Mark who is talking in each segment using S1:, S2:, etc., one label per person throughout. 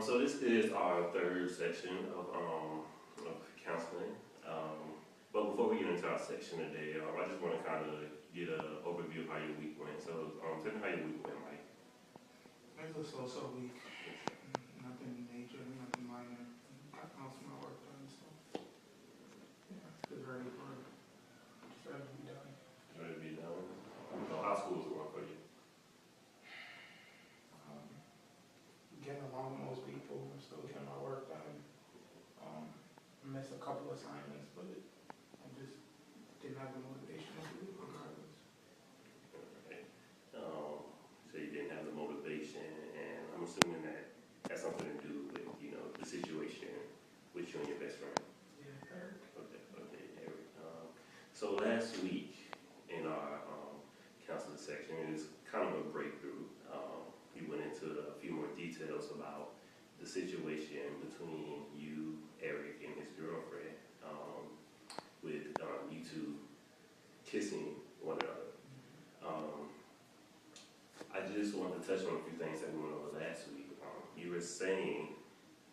S1: So this is our third section of counseling. But before we get into our section today, I just want to kind of get an overview of how your week went. So tell me how your week went, Mike.
S2: It was a so-so week. Nothing major, nothing minor. Got most of my work done, so yeah, just ready to be done.
S1: Ready to be done? So how school was going for you?
S2: Getting along with most people, I'm still getting my work done. Missed a couple assignments, but I just didn't have the motivation to do it regardless.
S1: Okay. So you didn't have the motivation, and I'm assuming that has something to do with, the situation with you and your best friend.
S2: Yeah, Eric.
S1: Okay, Eric. So last week in our counseling section, it was kind of a breakthrough. We went into a few more details about the situation between you, Eric, and his girlfriend, with you two kissing one another. I just wanted to touch on a few things that we went over last week. You were saying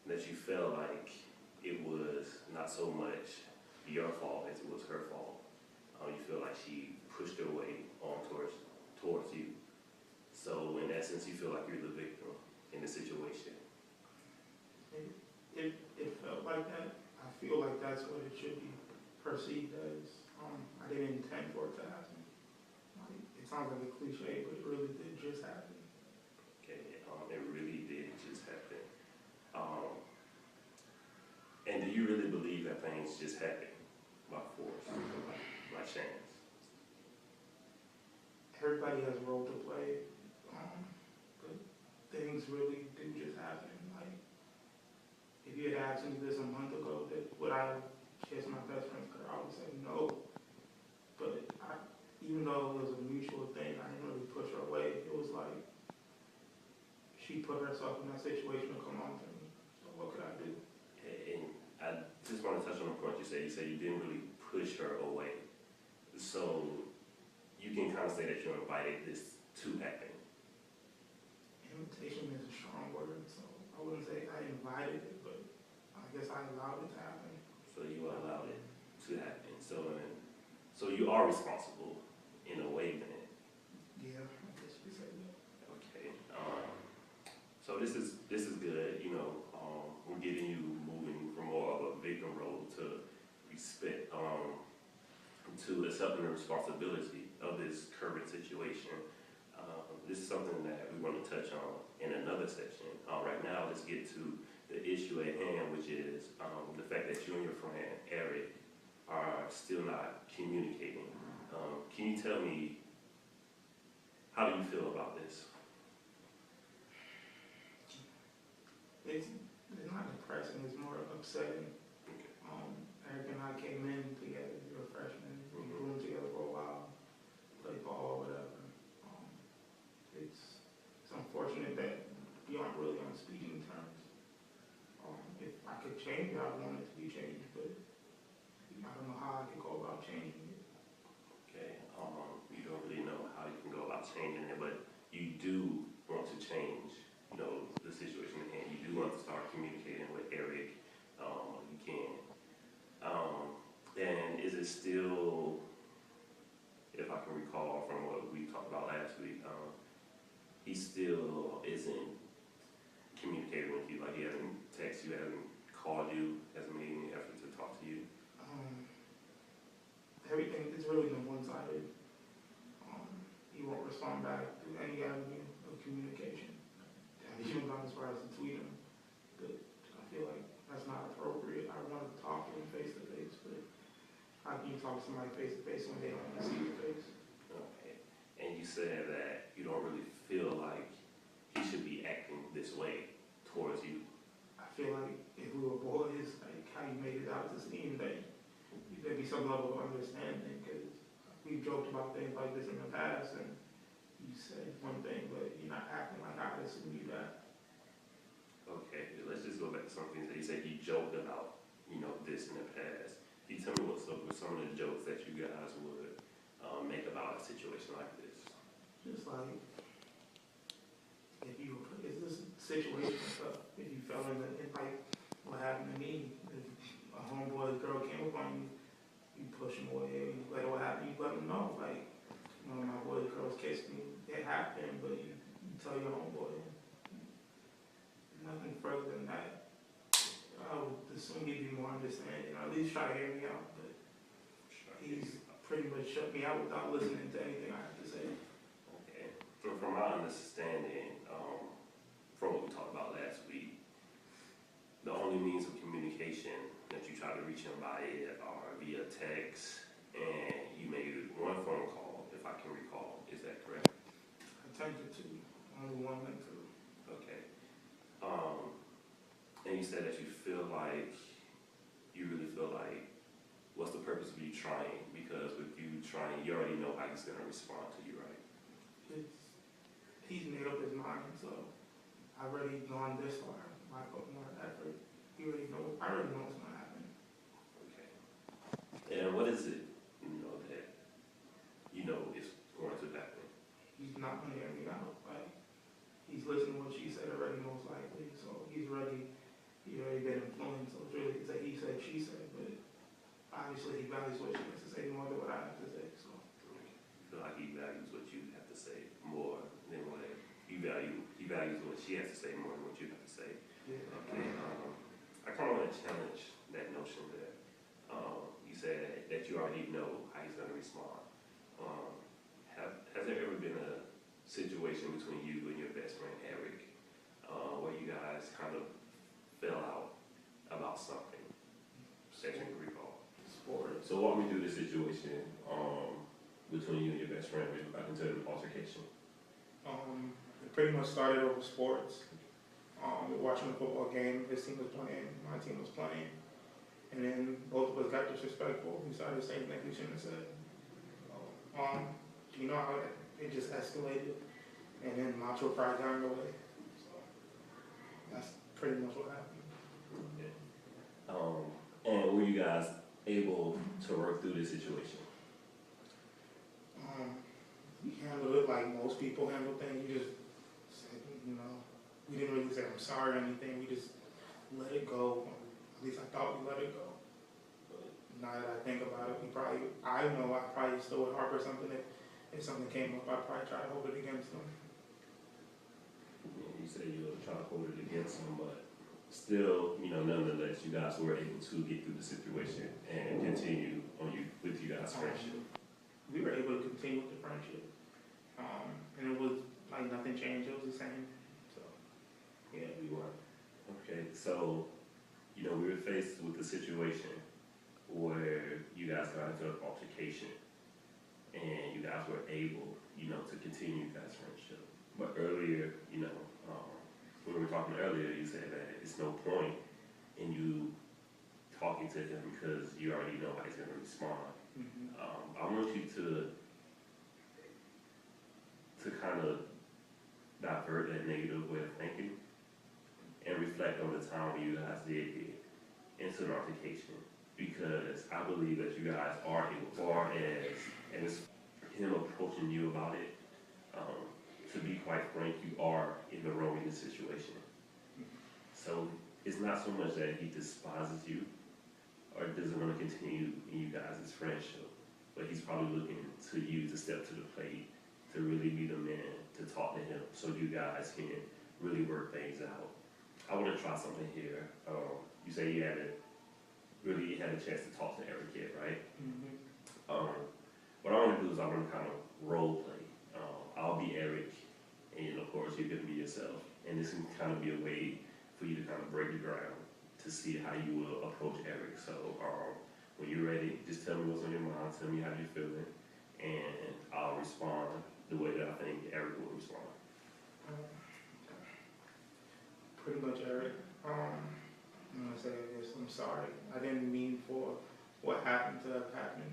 S1: that you felt like it was not so much your fault as it was her fault. You feel like she pushed her way on towards you. So in essence, you feel like you're the victim in the situation.
S2: It felt like that. I feel like that's what it should be perceived as. I didn't intend for it to happen. It sounds like a cliche, but it really did just happen.
S1: Okay, it really did just happen. And do you really believe that things just happen by force, by chance?
S2: Everybody has a role to play, but things really do just happen. Like, if you had asked me this a month ago, that would I kiss my best friend's girl, I would say no. But even though it was a mutual thing, I didn't really push her away. It was like she put herself in that situation to come on to me. So what could I do?
S1: And I just want to touch on the point you said. You said you didn't really push her away. So you can kind of say that you invited this to happen.
S2: Invitation is a strong word, so I wouldn't say I invited it, but I guess I allowed it to happen.
S1: So you allowed it to happen. So you are responsible in a way, then.
S2: Yeah, I guess you could say that.
S1: Okay. So this is good. We're getting you moving from more of a victim role to respect, to accepting the responsibility of this current situation. This is something that we want to touch on in another section. Right now, let's get to the issue at hand, which is the fact that you and your friend, Eric, are still not communicating. Can you tell me, how do you feel about this?
S2: It's not depressing, it's more upsetting.
S1: Okay.
S2: Eric and I came in together, we were freshmen, we grew together for a while, played ball, whatever. It's unfortunate that we aren't really on speaking terms. If I could change it, I would want it to be changed, but I don't know how I could go about changing it.
S1: Okay. You don't really know how you can go about changing it, but you do want to change, the situation at hand. You do want to start communicating with Eric. You can. And is it still, if I can recall from what we talked about last week, he still isn't communicating with you? Like, he hasn't texted you, hasn't called you, hasn't made any effort to talk to you?
S2: Everything is really been one-sided. He won't respond back through any avenue of communication. I've even gone as far as to tweet him, but I feel like that's not appropriate. I want to talk to him face-to-face, but how can you talk to somebody face-to-face when they don't want to see your face?
S1: Okay. And you said that you don't really feel like he should be acting this way towards you.
S2: I feel like if we were boys, like how you made it out to seem that there'd be some level of understanding, because we've joked about things like this in the past, and you said one thing, but you're not acting like I assume you that.
S1: Okay, let's just go back to some things that you said you joked about, this in the past. Can you tell me what some of the jokes that you guys would make about a situation like this?
S2: Just like, if this situation stuff, if you felt your homeboy. Nothing further than that. I would assume he'd be more understanding, or at least try to hear me out, but he's pretty much shut me out without listening to anything I have to say.
S1: Okay. So from my understanding, from what we talked about last week, the only means of communication that you try to reach him by it are via text, and you made one phone call, if I can recall. Is that correct?
S2: Attempted to, only one went through.
S1: Okay. And you said that you really feel like, what's the purpose of you trying? Because with you trying, you already know how he's going to respond to you, right?
S2: He's made up his mind, so I've already gone this far. My effort. I already know what's going to happen.
S1: Okay. And what is it, that you know is going to happen?
S2: He's not going to hear me out. Like, he's listening to what she said already, most likely. So he's already been influenced. So it's really, it's like he said, she said, but obviously he values what she has to say more than what I have to say. So
S1: I feel like he values what you have to say more than what you value. He values what she has to say more than what you have to say.
S2: yeah.
S1: Okay. I kind of want to challenge that notion there. You said that you already know how he's going to respond. Has there ever been a situation between you and your best friend Eric where you guys kind of fell out about something that you can recall?
S2: Sports.
S1: So walk me through the situation between you and your best friend into an altercation.
S2: It pretty much started over sports. We were watching a football game. His team was playing. My team was playing. And then both of us got disrespectful. We started saying things we shouldn't have said. You know how it just escalated. And then Macho Fry got in the way. So that's pretty much what happened.
S1: Yeah. And were you guys able to work through this situation?
S2: We handled it like most people handle things. You just said, we didn't really say I'm sorry or anything. We just let it go. At least I thought we let it go. But now that I think about it, I probably still would harbor something. If something came up, I'd probably try to hold it against them.
S1: Yeah, you said you were trying to hold it against him, but still, nonetheless, you guys were able to get through the situation and continue with you guys' friendship.
S2: We were able to continue with the friendship. And it was like nothing changed. It was the same. So, yeah, we were.
S1: Okay, so, we were faced with a situation where you guys got into an altercation and you guys were able, to continue you guys' friendship. But earlier, when we were talking earlier, you said that it's no point in you talking to him because you already know how he's going to respond.
S2: Mm-hmm.
S1: I want you to kind of divert that negative way of thinking and reflect on the time when you guys did get into an altercation, because I believe that you guys are as far as him approaching you about it. To be quite frank, you are in the wrong in this situation. So it's not so much that he despises you or doesn't want to continue in you guys' friendship, but he's probably looking to you to step to the plate, to really be the man, to talk to him so you guys can really work things out. I want to try something here. You say you hadn't really had a chance to talk to Eric yet, right?
S2: Mm-hmm.
S1: What I want to do is I want to kind of role play. I'll be Eric, and of course you're going to be yourself. And this can kind of be a way for you to kind of break the ground to see how you will approach Eric. So when you're ready, just tell me what's on your mind, tell me how you're feeling, and I'll respond the way that I think Eric will respond.
S2: Pretty much, Eric. I'm gonna say this. I'm sorry. I didn't mean for what happened to have happened.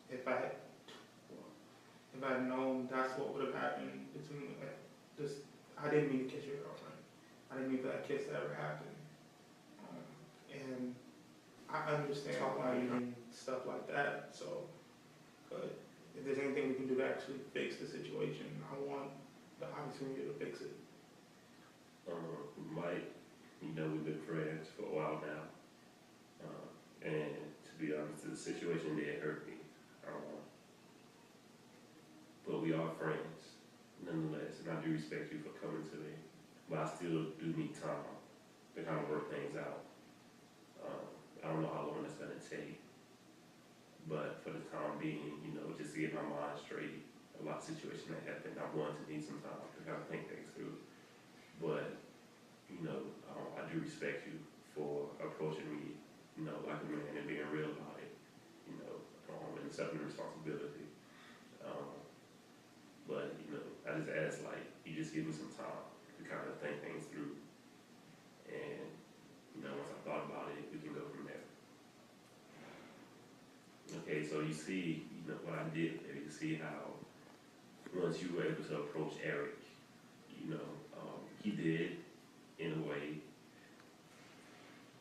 S2: If I had known that's what would have happened between I didn't mean to kiss your girlfriend. I didn't mean for that kiss to ever happen. And I understand why you mean stuff like that. So, but if there's anything we can do to actually fix the situation, I want the opportunity to fix it.
S1: Mike, we've been friends for a while now. And to be honest, the situation did hurt me. But we are friends. nonetheless, and I do respect you for coming to me, but I still do need time to kind of work things out. I don't know how long it's gonna take, but for the time being, you know, just to get my mind straight about the situation that happened, I'm going to need some time to kind of think things through. But, you know, I do respect you for approaching me, you know, like a man and being real about it, you know, and accepting the responsibility. But, you know, I just ask, like, you just give me some time to kind of think things through. And, you know, once I've thought about it, we can go from there. Okay, so you see, you know, what I did there. You see how once you were able to approach Eric, you know, he did, in a way,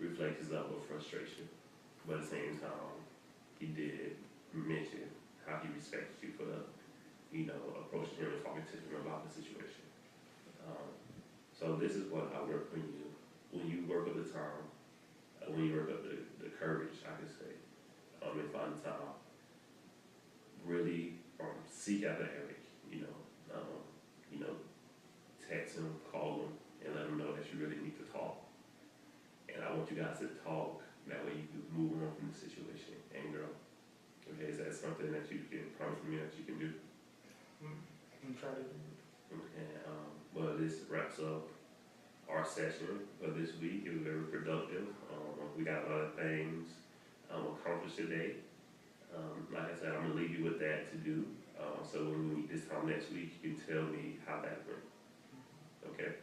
S1: reflect his level of frustration. But at the same time, he did mention how he respected you for, you know, approaching him and talking to him about the situation. So this is what I work when you work up the time, when you work up the courage, I could say, and find the time, really seek out Eric, you know, text him, call him, and let him know that you really need to talk. And I want you guys to talk, that way you can move on from the situation and grow. Okay, is that something that you can promise me that you can do?
S2: I'm trying to do it.
S1: Okay, well, this wraps up our session for this week. It was very productive. We got a lot of things accomplished today. Like I said, I'm gonna leave you with that to do. So when we meet this time next week, you can tell me how that went. Okay?